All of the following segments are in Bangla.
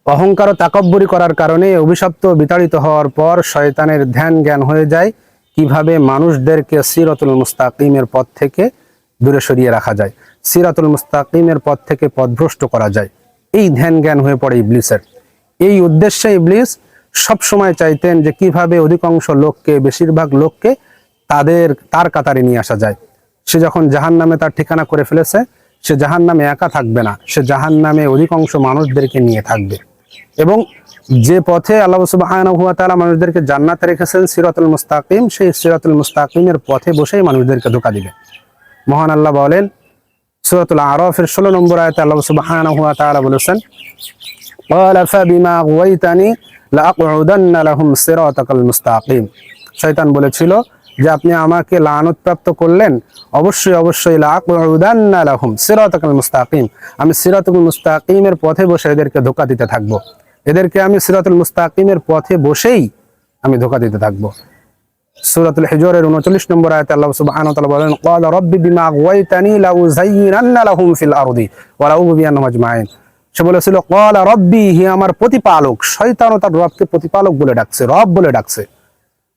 অহংকার ও তাকব্বুরি করার কারণে অভিশপ্ত বিতাড়িত হওয়ার পর শয়তানের ধ্যান জ্ঞান হয়ে যায় কিভাবে মানুষদেরকে সিরাতুল মুস্তাকিমের পথ থেকে দূরে সরিয়ে রাখা যায়, সিরাতুল মুস্তাকিমের পথ থেকে পথভ্রষ্ট করা যায়। এই ধ্যান জ্ঞান হয়ে পড়ে ইবলিসের। এই উদ্দেশ্যে ইবলিস সব সময় চাইতেন যে কিভাবে অধিকাংশ লোককে, বেশিরভাগ লোককে তার কাতারে নিয়ে আসা যায়। সে যখন জাহান্নামে তার ঠিকানা করে ফেলেছে, সে জাহান্নামে একা থাকবে না, সে জাহান্নামে অধিকাংশ মানুষদেরকে নিয়ে থাকবে। এবং যে পথে আল্লাহ সুবহানাহু ওয়া তাআলা মানুষদেরকে জান্নাতে রেখেছেন সিরাতুল মুস্তাকিম, সেই সিরাতুল মুস্তাকিমের পথে বসেই মানুষদেরকে ধোঁকা দিবে। মহান আল্লাহ বলেন সূরাতুল আরাফের 16 নম্বর আয়াতে আল্লাহ সুবহানাহু ওয়া তাআলা বলেছেন, ক্বালা ফাবিমা আগওয়াইতানি লাআকউদান্না লাহুম সিরাতাকাল মুস্তাকিম। শয়তান বলেছিল যে আপনি আমাকে লানত করলেন, অবশ্যই লাআকউদান্না লাহুম সিরাতাকাল মুস্তাকিম, আমি সিরাতুল মুস্তাকিমের পথে বসে এদেরকে ধোঁকা দিতে থাকবো। এদেরকে আমি সিরাতুল মুস্তাকিমের পথে বসেই আমি ধোঁকা দিতে থাকবো। সূরাতুল হিজরের 39 নম্বর আয়াতে আল্লাহ সুবহানাহু ওয়া তাআলা বলেন, ক্বালা রাব্বি বিমা আগওয়াইতানি লাউযায়্যিনান্না লাহুম ফিল আরদি ওয়া লাউগবিয়ান্নাহুম আজমাইন। সে বলেছিল ক্বালা রাব্বি, হে আমার প্রতিপালক। শয়তানও তার রবকে প্রতিপালক বলে ডাকছে, রব বলে ডাকছে।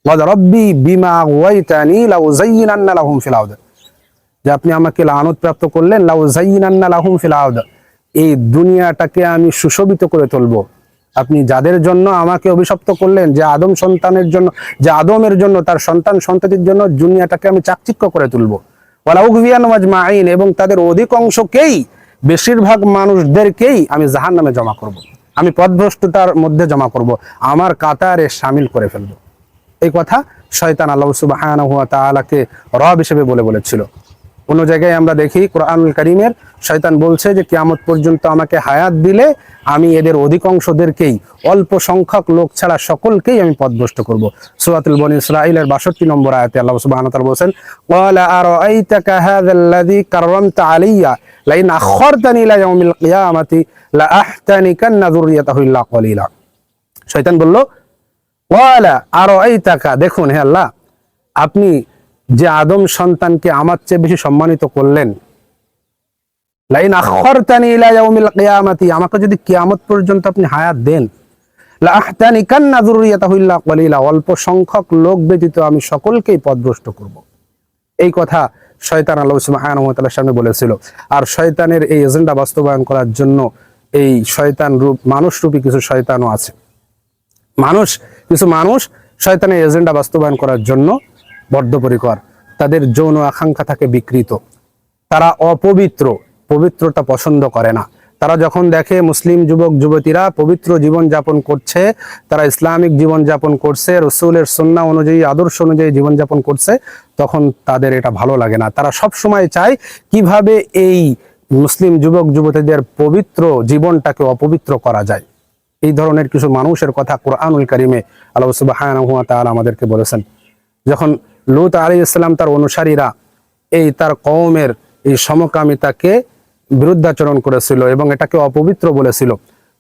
ক্বালা রাব্বি বিমা আগওয়াইতানি লাউযায়্যিনান্না লাহুম ফিল আরদি, যে আপনি আমাকে লানত প্রাপ্ত করলেন, লাউযায়্যিনান্না লাহুম ফিল আরদি, এই দুনিয়াটাকে আমি সুশোভিত করে তুলবো। আপনি যাদের জন্য আমাকে অভিশপ্ত করলেন, যে আদম সন্তানের জন্য, যে আদমের জন্য, তার সন্তান সন্ততির জন্য দুনিয়াটাকে আমি চাকচিক্য করে তুলবো। ওয়ালা উগবিয়ান্নাহুম আজমাইন, এবং তাদের অধিকাংশকেই, বেশিরভাগ মানুষদেরকেই আমি জাহান্নামে জমা করব। আমি পথভ্রষ্টতার মধ্যে জমা করব, আমার কাতারে শামিল করে ফেলবো। এই কথা শয়তান আল্লাহ সুবহানাহু ওয়া তাআলাকে রব হিসেবে বলেছিল। অন্য জায়গায় আমরা দেখি কোরআনুল কারীমের, শয়তান বলছে যে কিয়ামত পর্যন্ত আমাকে হায়াত দিলে আমি এদের অধিকাংশদেরকেই, অল্প সংখ্যক লোক ছাড়া সকলকেই আমি পথভ্রষ্ট করব। সূরাতুল বনী ইসরাঈলের 62 নম্বর আয়াতে আল্লাহ সুবহানাহু ওয়া তাআলা বলেন, ক্বালা আরাআইতাকা হাযাল্লাযী কাররামতা আলাইয়া লাইন আখখারতানি ইলা ইয়াউমিল কিয়ামাতি লাআহতানিকান্না যুররিয়াতাহু ইল্লা কলিলা। শয়তান বলল, ক্বালা আরাআইতাকা, দেখুন হে আল্লাহ, আপনি যে আদম সন্তানকে আমার চেয়ে বেশি সম্মানিত করলেন, লাইন আখখারতানি ইলা ইয়াউমিল কিয়ামাতি, আমাকে যদি কিয়ামত পর্যন্ত আপনি হায়াত দেন, লাআহতানিকান্না যুররিয়াতাহু ইল্লা কলিলা, অল্প সংখ্যক লোক ব্যতীত আমি সকলকেই পথভ্রষ্ট করব। এই কথা শয়তান আল্লাহ সুবহানাহু ওয়া তাআলার সামনে বলেছিল। আর শয়তানের এই এজেন্ডা বাস্তবায়ন করার জন্য এই শয়তান রূপ, মানুষ রূপী কিছু শয়তানও আছে। কিছু মানুষ শয়তানের এজেন্ডা বাস্তবায়ন করার জন্য বদ্ধপরিকর। তাদের যৌন আকাঙ্ক্ষা থাকে বিকৃত, তারা অপবিত্র, পবিত্রতা পছন্দ করে না। তারা যখন দেখে মুসলিম যুবক যুবতীরা পবিত্র জীবন যাপন করছে, তারা ইসলামিক জীবন যাপন করছে, রসুলের সুন্নাহ অনুযায়ী, আদর্শ অনুযায়ী জীবন যাপন করছে, তখন তাদের এটা ভালো লাগে না। তারা সব সময় চায় কিভাবে এই মুসলিম যুবক যুবতীদের পবিত্র জীবনটাকে অপবিত্র করা যায়। এই ধরনের কিছু মানুষের কথা কোরআনুল কারীমে আল্লাহ সুবহানাহু ওয়া তাআলা আমাদেরকে বলেছেন। যখন লূত আলাইহিস সালাম তার অনুসারীরা তার কওমের এই সমকামিতাকে বিরুদ্ধাচরণ করেছিল এবং এটাকে অপবিত্র বলেছিল,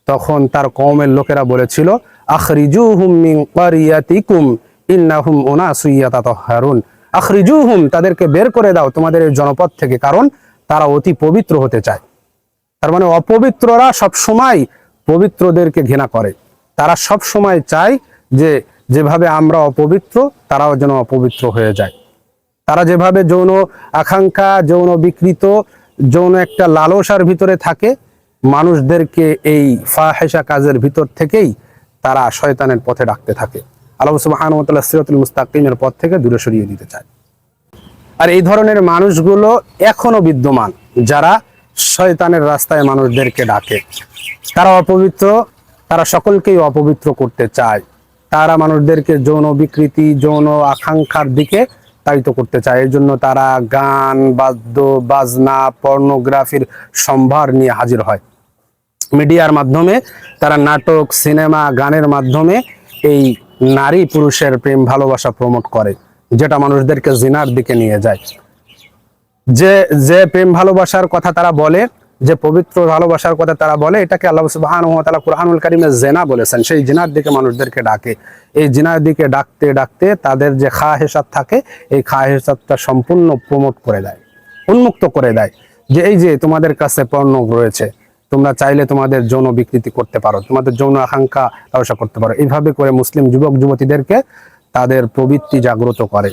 তখন তার কওমের লোকেরা বলেছিল, আখরিজুহুম মিন ক্বরিয়াতিকুম ইন্নাহুম উনাসুন ইয়াতাতাহহারুন, আখরিজুহুম, তাদেরকে বের করে দাও তোমাদের এই জনপদ থেকে, কারণ তারা অতি পবিত্র হতে চায়। তার মানে অপবিত্ররা সব সময় পবিত্রদেরকে ঘৃণা করে। তারা সব সময় চায় যে যেভাবে আমরা অপবিত্র, তারাও যেন অপবিত্র হয়ে যায়। তারা যেভাবে যৌন আকাঙ্ক্ষা, যৌন বিকৃত, যৌন একটা লালসার ভিতরে থাকে, মানুষদেরকে এই ফাহিশা কাজের ভিতর থেকেই তারা শয়তানের পথে ডাকতে থাকে। আল্লাহ সুবহানাহু ওয়া তাআলা সিরাতুল মুস্তাকিমের পথ থেকে দূরে সরিয়ে দিতে চায়। আর এই ধরনের মানুষগুলো এখনো বিদ্যমান, যারা শয়তানের রাস্তায় মানুষদেরকে ডাকে। তারা অপবিত্র, তারা সকলকেই অপবিত্র করতে চায়। তারা মানুষদেরকে যৌন বিকৃতি, যৌন আকাঙ্ক্ষার দিকে তাড়িত করতে চায়। এই জন্য তারা গান, বাদ্য বাজনা, পর্নোগ্রাফির সম্ভার নিয়ে হাজির হয়। মিডিয়ার মাধ্যমে তারা নাটক, সিনেমা, গানের মাধ্যমে এই নারী পুরুষের প্রেম ভালোবাসা প্রমোট করে, যেটা মানুষদেরকে জিনার দিকে নিয়ে যায়। যে প্রেম ভালোবাসার কথা তারা বলে, যে পবিত্র ভালোবাসার কথা তারা বলে, এটাকে আল্লাহ সুবহানাহু ওয়া তাআলা কুরআনুল কারীমে জিনা বলেছেন। সেই জিনার দিকে মানুষদেরকে ডাকে। এই জিনার দিকে ডাকতে ডাকতে তাদের যে খাহেসাত থাকে, এই খাহেসাতটা সম্পূর্ণ প্রমোট করে দেয়, উন্মুক্ত করে দেয়, যে এই যে তোমাদের কাছে পর্ণ রয়েছে, তোমরা চাইলে তোমাদের যৌন বিকৃতি করতে পারো, তোমাদের যৌন আকাঙ্ক্ষা লালসা করতে পারো। এইভাবে করে মুসলিম যুবক যুবতীদেরকে তাদের প্রবৃত্তি জাগ্রত করে,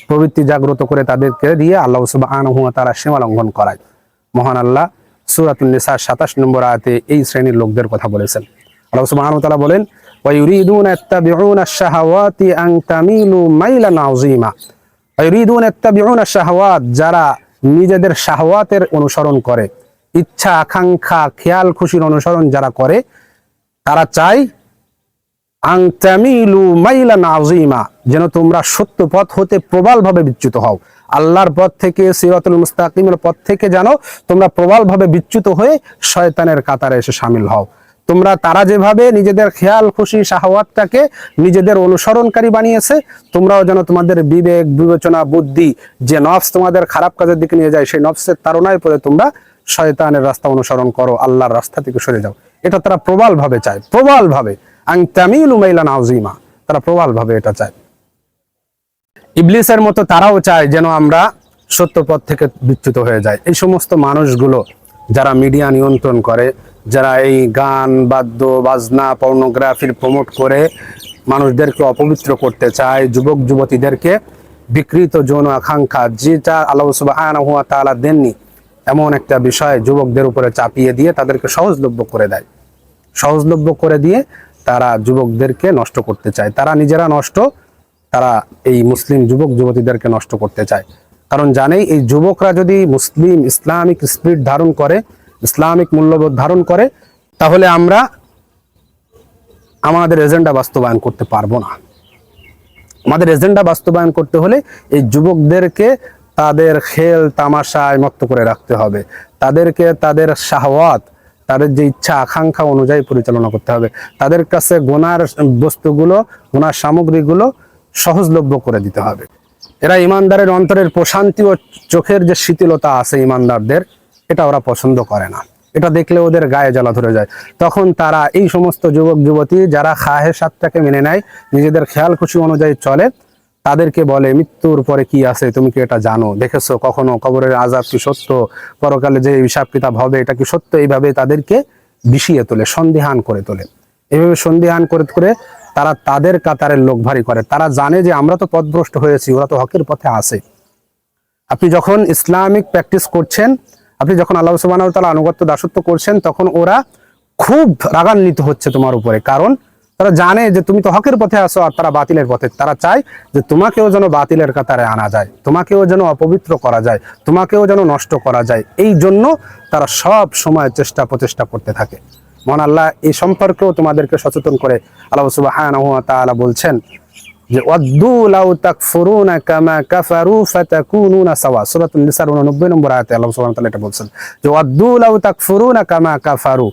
প্রবৃত্তি জাগ্রত করে তাদেরকে দিয়ে আল্লাহ সুবহানাহু ওয়া তাআলা সীমা লঙ্ঘন করায়। মহান আল্লাহ সূরাতুন নিসা 27 নম্বর আয়াতে এই শ্রেণীর লোকদের কথা বলেছেন। আল্লাহ সুবহানাহু ওয়া তাআলা বলেন, ওয়া ইউরিদুনা ইত্তাবিউনা আশ-শাহাওয়াতি আন তামিলু মাইলান আযীমা। ওয়া ইউরিদুনা ইত্তাবিউনা আশ-শাহাওয়াত, যারা নিজেদের শাহওয়াতের অনুসরণ করে, ইচ্ছা আকাঙ্ক্ষা খেয়াল খুশির অনুসরণ যারা করে, তারা চায় আন তামিলু মাইলান আযীমা, যেন তোমরা সত্য পথ হতে প্রবলভাবে বিচ্যুত হও। আল্লাহর পথ থেকে, সিরাতুল মুস্তাকিমের পথ থেকে যেন তোমরা প্রবলভাবে বিচ্যুত হয়ে শয়তানের কাতারে এসে শামিল হও। তোমরা তারা যেভাবে নিজেদের খেয়াল খুশি শাহওয়াতটাকে নিজেদের অনুসরণকারী বানিয়েছে, তোমরাও যেন তোমাদের বিবেক বিবেচনা বুদ্ধি যে নফস তোমাদের খারাপ কাজের দিকে নিয়ে যায়, সেই নফসের তাড়নায় পড়ে তোমরা শয়তানের রাস্তা অনুসরণ করো, আল্লাহর রাস্তা থেকে সরে যাও। এটা তারা প্রবলভাবে চায়, প্রবলভাবে। আন তামিলু মাইলান আযীমা, তারা প্রবলভাবে এটা চায়। ইবলিসের মতো তারাও চায় যেন আমরা সত্য পথ থেকে বিচ্যুত হয়ে যাই। এই সমস্ত মানুষগুলো যারা মিডিয়া নিয়ন্ত্রণ করে, যারা এই গান বাদ্য বাজনা পর্নোগ্রাফির প্রমোট করে মানুষদেরকে অপবিত্র করতে চায়, যুবক যুবতীদেরকে বিকৃত যৌন আকাঙ্ক্ষা, যেটা আল্লাহ সুবহানাহু ওয়া তাআলা দেননি এমন একটা বিষয় যুবকদের উপরে চাপিয়ে দিয়ে তাদেরকে সহজলভ্য করে দেয়। সহজলভ্য করে দিয়ে তারা যুবকদেরকে নষ্ট করতে চায়। তারা নিজেরা নষ্ট, তারা এই মুসলিম যুবক যুবতীদেরকে নষ্ট করতে চায়। কারণ জানেই এই যুবকরা যদি মুসলিম ইসলামিক স্পিরিট ধারণ করে, ইসলামিক মূল্যবোধ ধারণ করে, তাহলে আমরা আমাদের এজেন্ডা বাস্তবায়ন করতে পারবো না। আমাদের এজেন্ডা বাস্তবায়ন করতে হলে এই যুবকদেরকে তাদের খেল তামাশায় মত্ত করে রাখতে হবে, তাদেরকে তাদের শাহওয়াত, তাদের যে ইচ্ছা আকাঙ্ক্ষা অনুযায়ী পরিচালনা করতে হবে, তাদের কাছে গুনার বস্তুগুলো, গুনার সামগ্রীগুলো সহজলভ্য করে দিতে হবে। এরা ইমানদারের অন্তরের প্রশান্তি ও চোখের যে শীতলতা আছে ইমানদারদের, এটা ওরা পছন্দ করে না। এটা দেখলে ওদের গায়ে জ্বালা ধরে যায়। তখন তারা এই সমস্ত যুবক যুবতী যারা খাহেসাতটাকে মেনে নেয়, নিজেদের খেয়াল খুশি অনুযায়ী চলে, তাদেরকে বলে মৃত্যুর পরে কি আছে তুমি কি এটা জানো, দেখেছো কখনো কবরের আযাব কি সত্য, পরকালে যে হিসাব কিতাব হবে এটা কি সত্য। এইভাবে তাদেরকে বিষিয়ে তোলে, সন্দিহান করে তোলে। এইভাবে সন্দিহান করে করে তারা তাদের কাতারের লোক ভারী করে। তারা জানে যে আমরা তো পথভ্রষ্ট হয়েছি, ওরা তো হকের পথে আছে। আপনি যখন ইসলামিক প্র্যাকটিস করছেন, আপনি যখন আল্লাহ সুবহানাহু ওয়া তাআলা আনুগত্য দাসত্ব করছেন, তখন ওরা খুব রাগান্বিত হচ্ছে তোমার উপরে। কারণ তারা জানে যে তুমি তো হকের পথে আসো আর তারা বাতিলের পথে। তারা চায় যে তোমাকেও যেন বাতিলের কাতারে আনা যায়, তোমাকেও যেন অপবিত্র করা যায়, তোমাকেও যেন নষ্ট করা যায়। এই জন্য তারা সব সময় চেষ্টা প্রচেষ্টা করতে থাকে। মহান আল্লাহ এই সম্পর্কেও তোমাদেরকে সচেতন করে আল্লাহ সুবহানাহু ওয়া তাআলা বলছেন যে ওয়াদ্দু লাউ তাকফুরুনা কামা কাফারু ফাতাকুনুনা সাওয়া। সূরাতুন নিসার 89 নম্বর আয়াতে আল্লাহ সুবহানাহু ওয়া তাআলা এটা বলছেন যে ওয়াদ্দু লাউ তাকফুরুনা কামা কাফারু,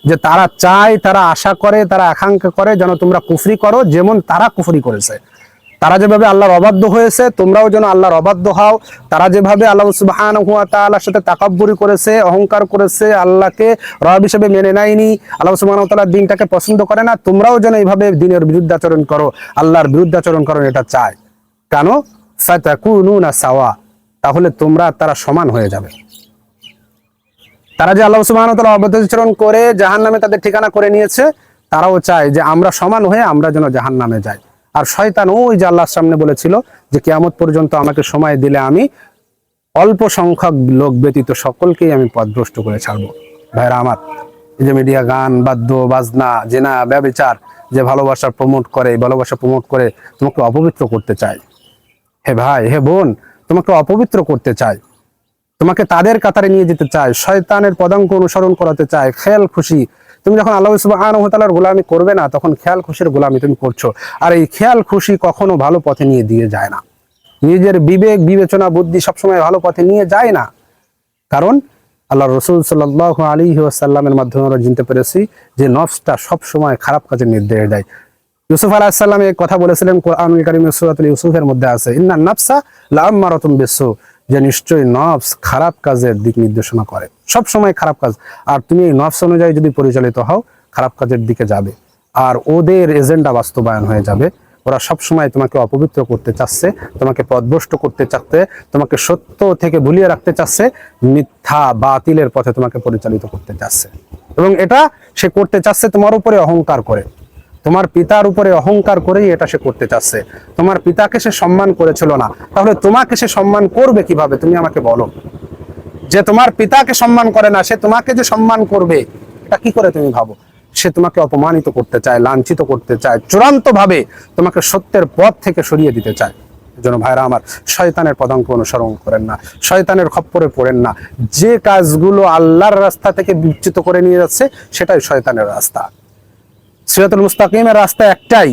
যে তারা চায়, তারা আশা করে, তারা আকাঙ্ক্ষা করে যেন তোমরা কুফরি করো যেমন তারা কুফরি করেছে। তারা যেভাবে আল্লাহর অবাধ্য হয়েছে তোমরাও যেন আল্লাহর অবাধ্য হও। তারা যেভাবে আল্লাহ সুবহানাহু ওয়া তাআলার সাথে তাকাব্বুরি করেছে, অহংকার করেছে, আল্লাহকে রব হিসেবে মেনে নেয়নি, আল্লাহ সুবহানাহু ওয়া তাআলা দ্বীনটাকে পছন্দ করে না, তোমরাও যেন এইভাবে দ্বীনের বিরুদ্ধাচরণ করো, আল্লাহর বিরুদ্ধাচরণ করো, এটা চায়। কেন? ফাতাকুনুনা সাওয়া, তাহলে তারা সমান হয়ে যাবে। তারা যে আল্লাহ সুবহানাহু ওয়া তাআলা অবাধ্যাচরণ করে জাহান্নামে তাদের ঠিকানা করে নিয়েছে, তারাও চায় যে আমরা সমান হয়ে আমরা যেন জাহান্নামে যাই। আর শয়তান ওই যে আল্লাহর সামনে বলেছিল যে কিয়ামত পর্যন্ত আমাকে সময় দিলে আমি অল্প সংখ্যক লোক ব্যতীত সকলকেই আমি পথভ্রষ্ট করে ছাড়বো। ভাইরা আমার, এই যে মিডিয়া গান বাদ্য বাজনা জেনা ব্যভিচার যে ভালোবাসা প্রমোট করে, ভালোবাসা প্রমোট করে তোমাকে অপবিত্র করতে চায়। হে ভাই, হে বোন, তোমাকে অপবিত্র করতে চায়, তোমাকে তাদের কাতারে নিয়ে যেতে চায়, শয়তানের পদাঙ্ক অনুসরণ করাতে চায়। খেয়াল খুশি, তুমি যখন আল্লাহ সুবহানাহু ওয়া তাআলার গোলামি করবে না, তখন খেয়াল খুশির গোলামি তুমি করছো। আর এই খেয়াল খুশি কখনো ভালো পথে নিয়ে দিয়ে যায় না। নিজের বিবেক বিবেচনা বুদ্ধি সবসময় ভালো পথে নিয়ে যায় না। কারণ আল্লাহ রাসূল সাল্লাল্লাহু আলাইহি ওয়াসাল্লামের মাধ্যমে আমরা জানতে পেরেছি যে নফসটা সবসময় খারাপ কাজের নির্দেশ দেয়। ইউসুফ আলাইহিস সালাম এই কথা বলেছিলেন কোরআনুল কারীমের সূরাতুল ইউসুফের মধ্যে আছে, ইন্নান নাফসা লাআম্মারাতুম বিসসু, যে নিশ্চয়ই নফস খারাপ কাজের দিক নির্দেশনা করে, সব সময় খারাপ কাজ। আর তুমি এই নফস অনুযায়ী যদি পরিচালিত হও, খারাপ কাজের দিকে যাবে আর ওদের এজেন্ডা বাস্তবায়ন হয়ে যাবে। ওরা সব সময় তোমাকে অপবিত্র করতে চাচ্ছে, তোমাকে পথভ্রষ্ট করতে চাচ্ছে, তোমাকে সত্য থেকে ভুলিয়ে রাখতে চাচ্ছে, মিথ্যা বাতিলের পথে তোমাকে পরিচালিত করতে চাচ্ছে। এবং এটা সে করতে চাচ্ছে তোমার উপরে অহংকার করে, তোমার পিতার উপরে অহংকার করেই এটা সে করতে চাচ্ছে। তোমার পিতাকে সে সম্মান করেছিল না, তাহলে তোমাকে সে সম্মান করবে কিভাবে? তুমি আমাকে বলো। যে তোমার পিতাকে সম্মান করে না, সে তোমাকে যে সম্মান করবে, এটা কি করে তুমি ভাবো? সে তোমাকে অপমানিত করতে চায়, লাঞ্ছিত করতে চায়, চূড়ান্ত ভাবে তোমাকে সত্যের পথ থেকে সরিয়ে দিতে চায়। এজন্য ভাইরা আমার, শয়তানের পদাঙ্ক অনুসরণ করেন না, শয়তানের খপ্পরে পড়েন না। যে কাজগুলো আল্লাহর রাস্তা থেকে বিচ্যুত করে নিয়ে যাচ্ছে, সেটাই শয়তানের রাস্তা। সিরাতুল মুস্তাকিমের রাস্তা একটাই,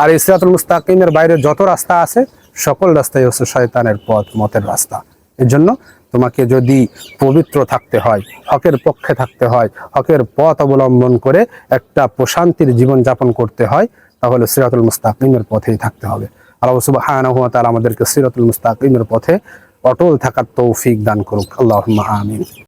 আর এই সিরাতুল মুস্তাকিমের বাইরে যত রাস্তা আছে, সকল রাস্তাই হচ্ছে শয়তানের পথ, মতের রাস্তা। এর জন্য তোমাকে যদি পবিত্র থাকতে হয়, হকের পক্ষে থাকতে হয়, হকের পথ অবলম্বন করে একটা প্রশান্তির জীবন যাপন করতে হয়, তাহলে সিরাতুল মুস্তাকিমের পথেই থাকতে হবে। আল্লাহ সুবহানাহু ওয়া তাআলা আমাদেরকে সিরাতুল মুস্তাকিমের পথে অটল থাকার তৌফিক দান করুক। আল্লাহুম্মা আমিন।